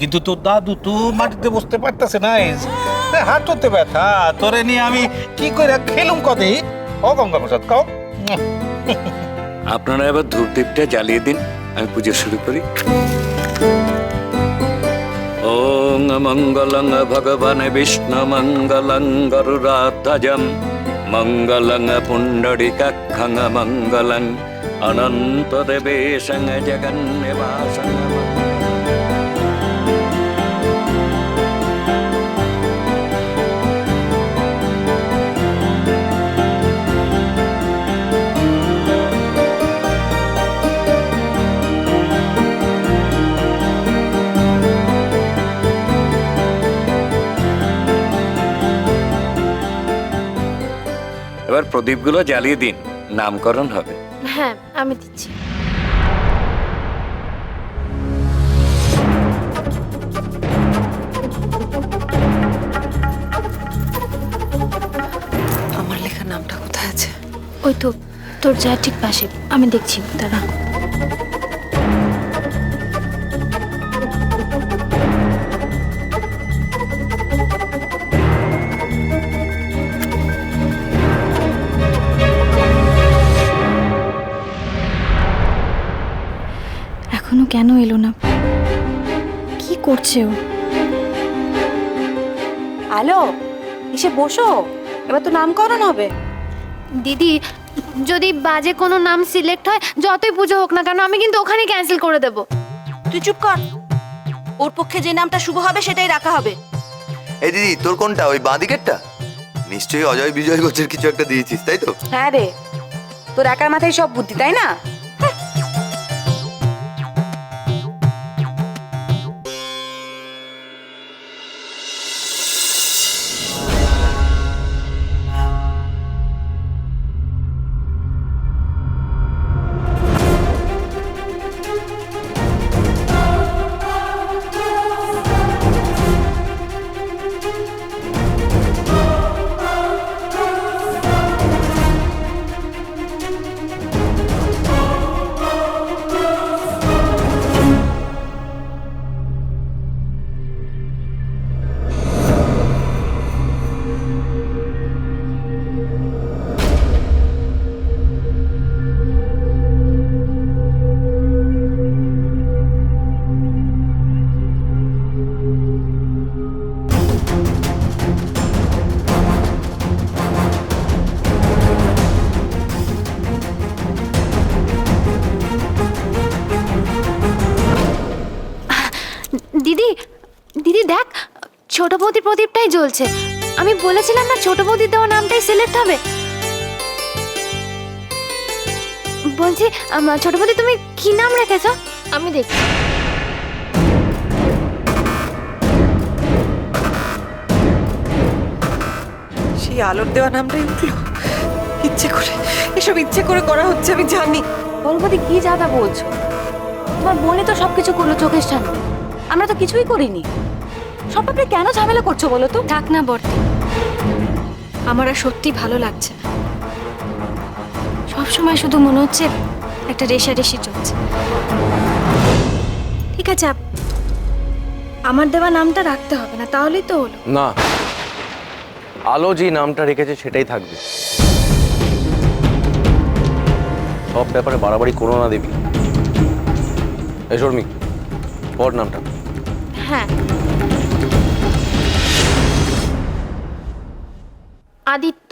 কিন্তু তোর দাদু তো মাটিতে বসতে পারতেছে না, হাঁটতে ব্যথা, তোরে নিয়ে আমি কি করে খেলুম কদে। ও গঙ্গা প্রসাদ কও। আপনারা এবার ধূপদীপটা জ্বালিয়ে দিন, আমি পুজো শুরু করি। ওং মঙ্গলং ভগবান বিষ্ণু মঙ্গলং গরুরাধ্বজম মঙ্গলং পুণ্ডরীকাক্ষং মঙ্গলং অনন্ত দেবেশং জগন্নিবাসং। এবার প্রদীপগুলো জ্বালিয়ে দিন, নামকরণ হবে। হ্যাঁ, আমি দিচ্ছি। আমার লেখা নামটা কোথায় আছে? ওই তো তোর যা ঠিক পাশে, আমি দেখছি দাঁড়া। এখনো কেন এলো না? কি করছে ও? আলো, এসে বসো, এবার তো নামকরণ হবে। দিদি, যদি বাজে কোনো নাম সিলেক্ট হয়, যতই পুজো হোক না কেন, আমি কিন্তু ওখানে ক্যান্সেল করে দেব। তুই চুপ কর, ওর পক্ষে যে নামটা শুভ হবে সেটাই রাখা হবে। এই দিদি, তোর কোনটা? ওই বাঁ দিকেরটা? নিশ্চয়ই অজয় বিজয় গোছের কিছু একটা দিয়েছিস, তাই তো? হ্যাঁ রে, তোর একার মাথায় সব বুদ্ধি, তাই না? দিদি, দিদি দেখ, ছোট বৌদির প্রদীপটাই জ্বলছে। আমি বলেছিলাম না, ছোট বৌদির দেওয়া নামটাই সিলেক্ট হবে। বলছি, ছোট বৌদি তুমি কি নাম রেখেছো? আমি দেখছি। সেই আলোর দেওয়া নামটাই উঠলো ইচ্ছে করে। এসব ইচ্ছে করে করা হচ্ছে, আমি জানি। বলবদি কি যাতা বলছো? তোমার বোনই তো সবকিছু করলো চোখের সামনে, আমরা তো কিছুই করিনি। সব ব্যাপারে কেন ঝামেলা করছো বলো তো? থাক না বর্তি, আমার আর সত্যি ভালো লাগছে না। সবসময় শুধু মনে হচ্ছে একটা রেষারেষি চলছে। ঠিক আছে, আমার দেওয়া নামটা রাখতে হবে না, তাহলেই তো হলো। না, আলো যে নামটা রেখেছে সেটাই থাকবে। সব ব্যাপারে বাড়াবাড়ি করো না দেবী। এই শর্মি, পড় নামটা। হ্যাঁ, আদিত্য,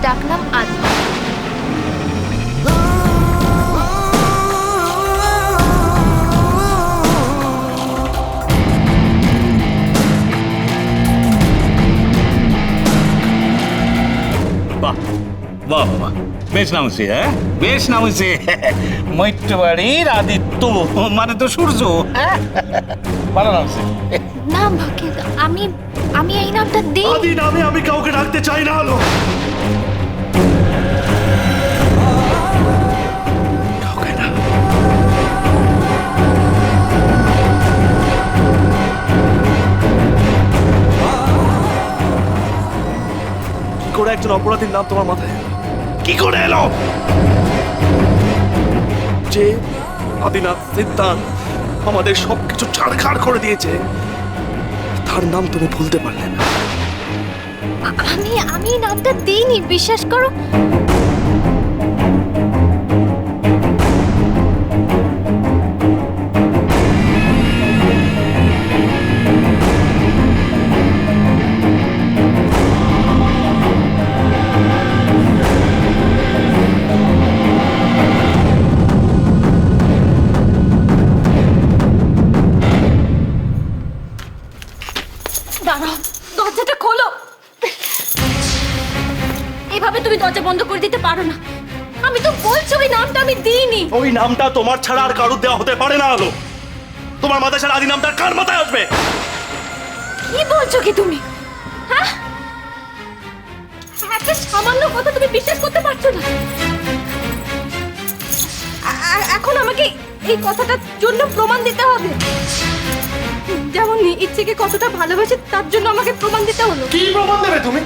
ডাকনাম আদিত্য। বাহ বাহ বাহ, বেশ নাম হয়েছে। হ্যাঁ, বেশ নাম হয়েছে। মৈত্রবাড়ির আদিত্য মানে তো সূর্য। হ্যাঁ, ভালো নাম হয়েছে। না, আমি আমি এই নামটা দিই। আদি নামে আমি কাউকে রাখতে চাই না। আলো, কাউকে না। কি করে একজন অপরাধীর নাম তোমার মাথায় এলো? কি করে এলো? যে আদিনাথ সিদ্ধান্ত আমাদের সবকিছু ছাড়খাড় করে দিয়েছে, তার নাম তুমি ভুলতে পারলে না। আমি এই নামটা দিইনি, বিশ্বাস করো। দাঁড়াও, দরজাটা খোলো। এভাবে তুমি দরজা বন্ধ করে দিতে পারো না। আমি তো বলছি ওই নামটা আমি দিইনি। ওই নামটা তোমার ছাড়া আর কারুর দেওয়া হতে পারে না। আলো, তোমার মাথায় ছাড়া আদি নামটা কার মাথায় আসবে? কি বলছো কি তুমি? হ্যাঁ, একটা সামান্য কথা তুমি বিশ্বাস করতে পারছো না। এখন আমাকে এই কথাটার জন্য প্রমাণ দিতে হবে। যেমন ইচ্ছেকে কতটা ভালোবাসে তার জন্য আমাকে প্রমাণ দিতে হলো। কি প্রমাণ দেবে তুমি?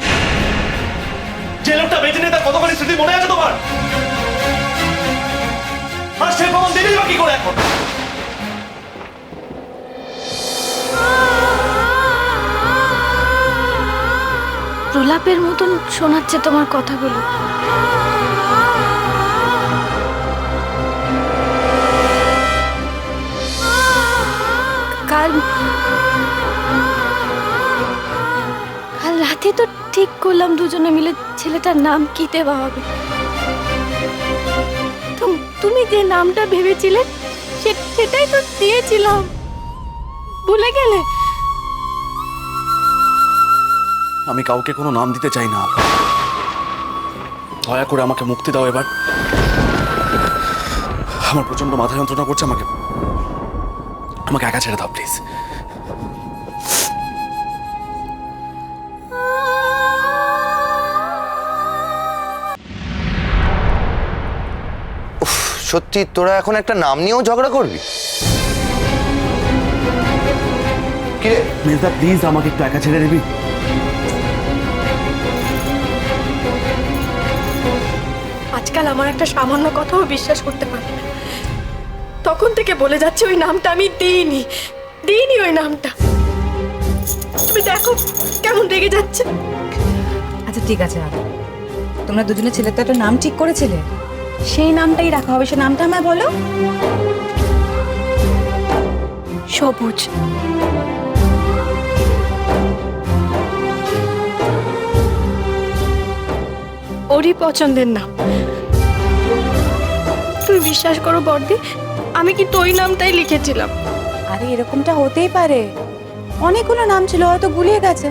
যে লোকটা বেঁচে নেই তার কতখানি স্মৃতি মনে আছে তোমার? আর সে প্রমাণ দেবেই বা কি করে এখন? প্রলাপের মতন শোনাচ্ছে তোমার কথাগুলো। কাল রাতে তো ঠিক করলাম দুজনে মিলে ছেলেটার নাম কি দেওয়া হবে। তুমি যে নামটা ভেবেছিলে সেটাই তো দিয়েছিলাম, ভুলে গেলে? আমি কাউকে কোনো নাম দিতে চাই না। আলো, দয়া করে আমাকে মুক্তি দাও এবার। আমার প্রচন্ড মাথা যন্ত্রণা করছে, আমাকে একা ছেড়ে দাও প্লিজ। সত্যি তোরা এখন একটা নাম নিয়েও ঝগড়া করবি? কিরে মেজদা, প্লিজ আমাকে একটু একা ছেড়ে দিবি? আজকাল আমার একটা সামান্য কথাও বিশ্বাস করতে পারি না। তখন থেকে বলে যাচ্ছে ওই নামটা আমি দিইনি ওই নামটা। তুমি দেখো কেমন রেগে যাচ্ছে। আচ্ছা ঠিক আছে, তোমরা দুজনে ছেলে তো একটা নাম ঠিক করেছিলে, সেই নামটাই রাখা হবে। সে নামটা আমায় বলো। সবুজ। ওরই পছন্দের নাম। তুমি বিশ্বাস করো বর্দি, আমি কিন্তু ওই নামটাই লিখেছিলাম। আরে এরকমটা হতেই পারে, অনেকগুলো নাম ছিল, হয়তো গুলিয়ে গেছে।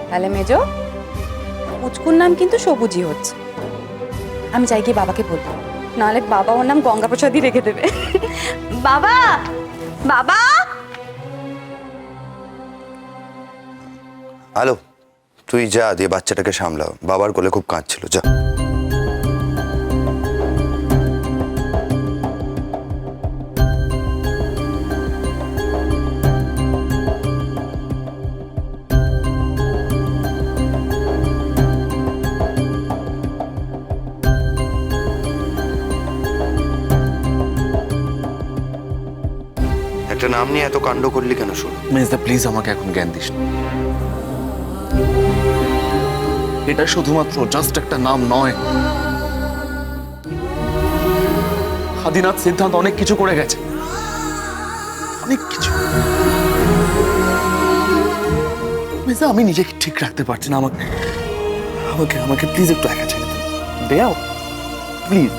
তাহলে মেজো, পুচকুর নাম কিন্তু সবুজই হচ্ছে। আমি চাই কি বাবাকে বলবো, নাহলে বাবা ওর নাম গঙ্গাপ্রসাদই রেখে দেবে। বাবা, বাবা। আলো, তুই যা, দিয়ে বাচ্চাটাকে সামলাও। বাবার কোলে খুব কাঁদছিল, যা। একটা নাম নিয়ে এত কাণ্ড করলি কেন? শোন মেজদা, প্লিজ আমাকে এখন জ্ঞান দিস না। এটা শুধুমাত্র জাস্ট একটা নাম নয়। আদিনাথ সিদ্ধান্ত অনেক কিছু করে গেছে, অনেক কিছু। মেজদা, আমি নিজেকে ঠিক রাখতে পারছি না। আমাকে প্লিজ একটু একা ছেড়ে দাও, প্লিজ।